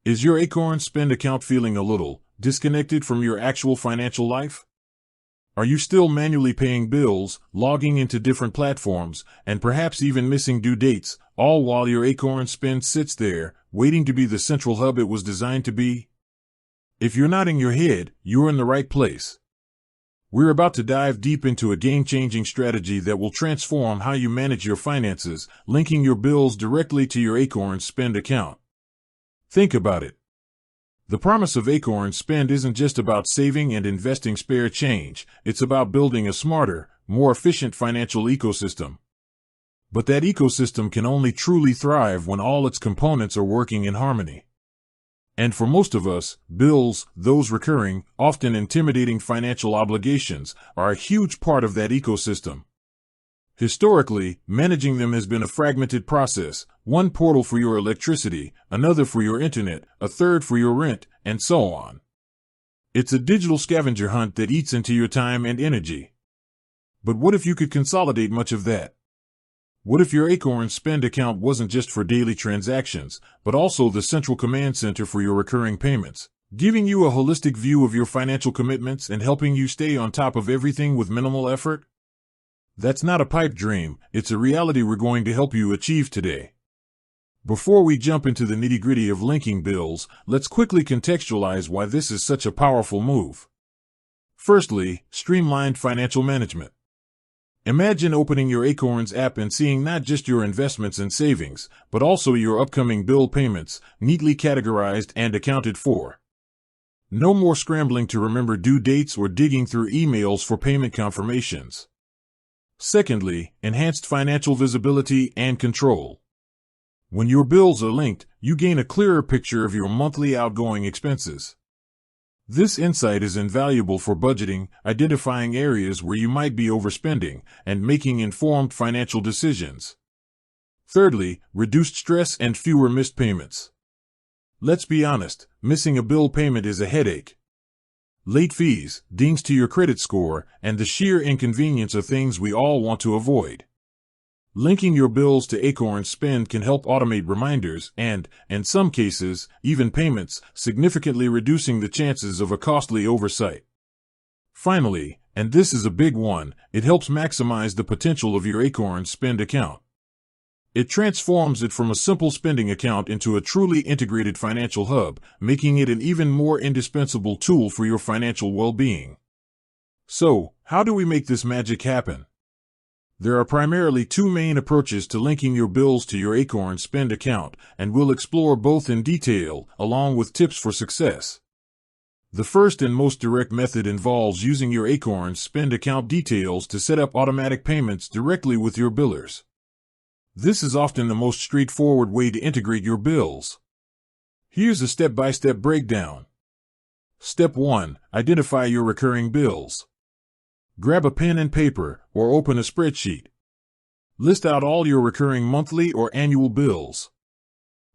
Is your Acorns Spend account feeling a little disconnected from your actual financial life? Are you still manually paying bills, logging into different platforms, and perhaps even missing due dates, all while your Acorns Spend sits there, waiting to be the central hub it was designed to be? If you're nodding your head, you're in the right place. We're about to dive deep into a game-changing strategy that will transform how you manage your finances, linking your bills directly to your Acorns Spend account. Think about it. The promise of Acorns Spend isn't just about saving and investing spare change, it's about building a smarter, more efficient financial ecosystem. But that ecosystem can only truly thrive when all its components are working in harmony. And for most of us, bills, those recurring, often intimidating financial obligations, are a huge part of that ecosystem. Historically, managing them has been a fragmented process, one portal for your electricity, another for your internet, a third for your rent, and so on. It's a digital scavenger hunt that eats into your time and energy. But what if you could consolidate much of that? What if your Acorns Spend account wasn't just for daily transactions, but also the central command center for your recurring payments, giving you a holistic view of your financial commitments and helping you stay on top of everything with minimal effort? That's not a pipe dream, it's a reality we're going to help you achieve today. Before we jump into the nitty-gritty of linking bills, let's quickly contextualize why this is such a powerful move. Firstly, streamlined financial management. Imagine opening your Acorns app and seeing not just your investments and savings, but also your upcoming bill payments, neatly categorized and accounted for. No more scrambling to remember due dates or digging through emails for payment confirmations. Secondly, enhanced financial visibility and control. When your bills are linked, you gain a clearer picture of your monthly outgoing expenses. This insight is invaluable for budgeting, identifying areas where you might be overspending, and making informed financial decisions. Thirdly, reduced stress and fewer missed payments. Let's be honest, missing a bill payment is a headache. Late fees, dings to your credit score, and the sheer inconvenience are things we all want to avoid. Linking your bills to Acorns Spend can help automate reminders and, in some cases, even payments, significantly reducing the chances of a costly oversight. Finally, and this is a big one, it helps maximize the potential of your Acorns Spend account. It transforms it from a simple spending account into a truly integrated financial hub, making it an even more indispensable tool for your financial well-being. So, how do we make this magic happen? There are primarily two main approaches to linking your bills to your Acorns Spend account, and we'll explore both in detail, along with tips for success. The first and most direct method involves using your Acorns Spend account details to set up automatic payments directly with your billers. This is often the most straightforward way to integrate your bills. Here's a step-by-step breakdown. Step 1. Identify your recurring bills. Grab a pen and paper, or open a spreadsheet. List out all your recurring monthly or annual bills.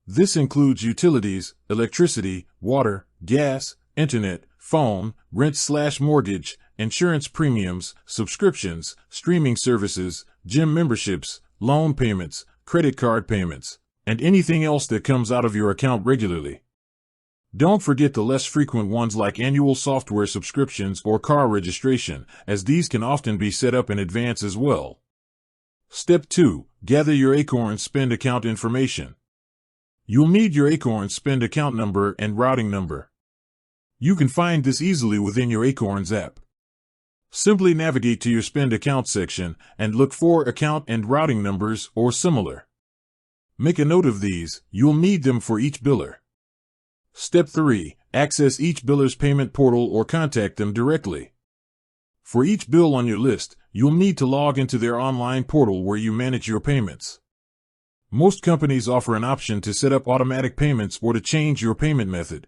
This includes utilities, electricity, water, gas, internet, phone, rent/mortgage, insurance premiums, subscriptions, streaming services, gym memberships, loan payments, credit card payments, and anything else that comes out of your account regularly. Don't forget the less frequent ones like annual software subscriptions or car registration, as these can often be set up in advance as well. Step 2. Gather your Acorns Spend account information. You'll need your Acorns Spend account number and routing number. You can find this easily within your Acorns app. Simply navigate to your Spend account section and look for account and routing numbers or similar. Make a note of these, you'll need them for each biller. Step 3. Access each biller's payment portal or contact them directly. For each bill on your list, you'll need to log into their online portal where you manage your payments. Most companies offer an option to set up automatic payments or to change your payment method.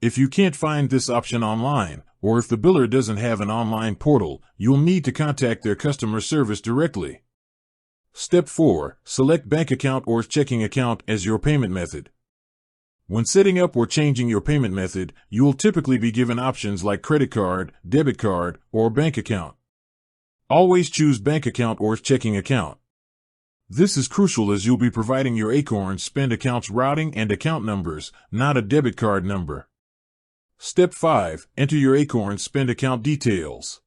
If you can't find this option online, or if the biller doesn't have an online portal, you'll need to contact their customer service directly. Step 4. Select bank account or checking account as your payment method. When setting up or changing your payment method, you'll typically be given options like credit card, debit card, or bank account. Always choose bank account or checking account. This is crucial as you'll be providing your Acorns Spend account's routing and account numbers, not a debit card number. Step 5. Enter your Acorns Spend account details.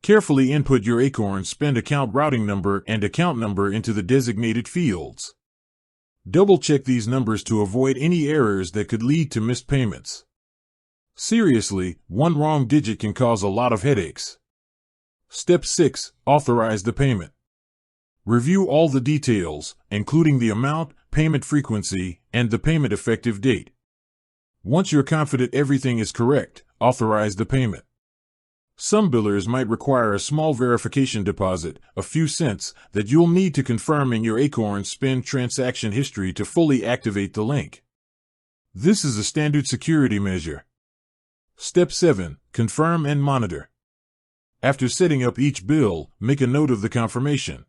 Carefully input your Acorns Spend account routing number and account number into the designated fields. Double-check these numbers to avoid any errors that could lead to missed payments. Seriously, one wrong digit can cause a lot of headaches. Step 6. Authorize the payment. Review all the details, including the amount, payment frequency, and the payment effective date. Once you're confident everything is correct, authorize the payment. Some billers might require a small verification deposit, a few cents, that you'll need to confirm in your Acorns Spend transaction history to fully activate the link. This is a standard security measure. Step 7. Confirm and monitor. After setting up each bill, make a note of the confirmation.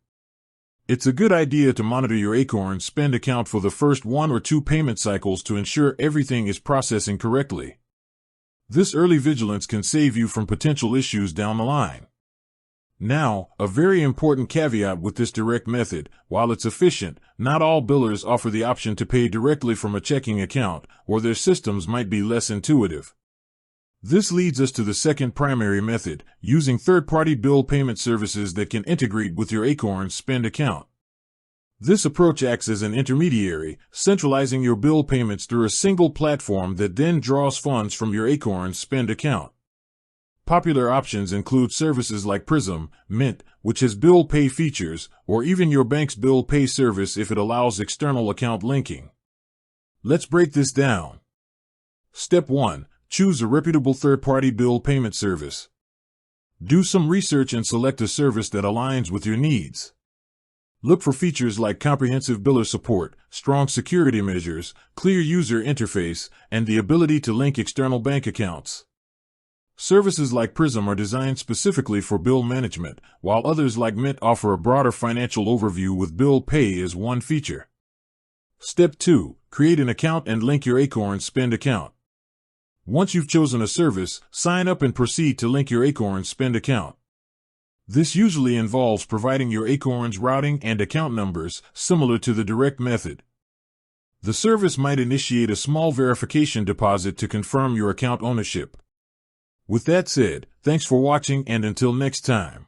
It's a good idea to monitor your Acorns Spend account for the first 1 or 2 payment cycles to ensure everything is processing correctly. This early vigilance can save you from potential issues down the line. Now, a very important caveat with this direct method: while it's efficient, not all billers offer the option to pay directly from a checking account, or their systems might be less intuitive. This leads us to the second primary method, using third-party bill payment services that can integrate with your Acorns Spend account. This approach acts as an intermediary, centralizing your bill payments through a single platform that then draws funds from your Acorns Spend account. Popular options include services like Prism, Mint, which has bill pay features, or even your bank's bill pay service if it allows external account linking. Let's break this down. Step 1. Choose a reputable third-party bill payment service. Do some research and select a service that aligns with your needs. Look for features like comprehensive biller support, strong security measures, clear user interface, and the ability to link external bank accounts. Services like Prism are designed specifically for bill management, while others like Mint offer a broader financial overview with bill pay as one feature. Step 2. Create an account and link your Acorns Spend account. Once you've chosen a service, sign up and proceed to link your Acorns Spend account. This usually involves providing your Acorns routing and account numbers, similar to the direct method. The service might initiate a small verification deposit to confirm your account ownership. With that said, thanks for watching, and until next time.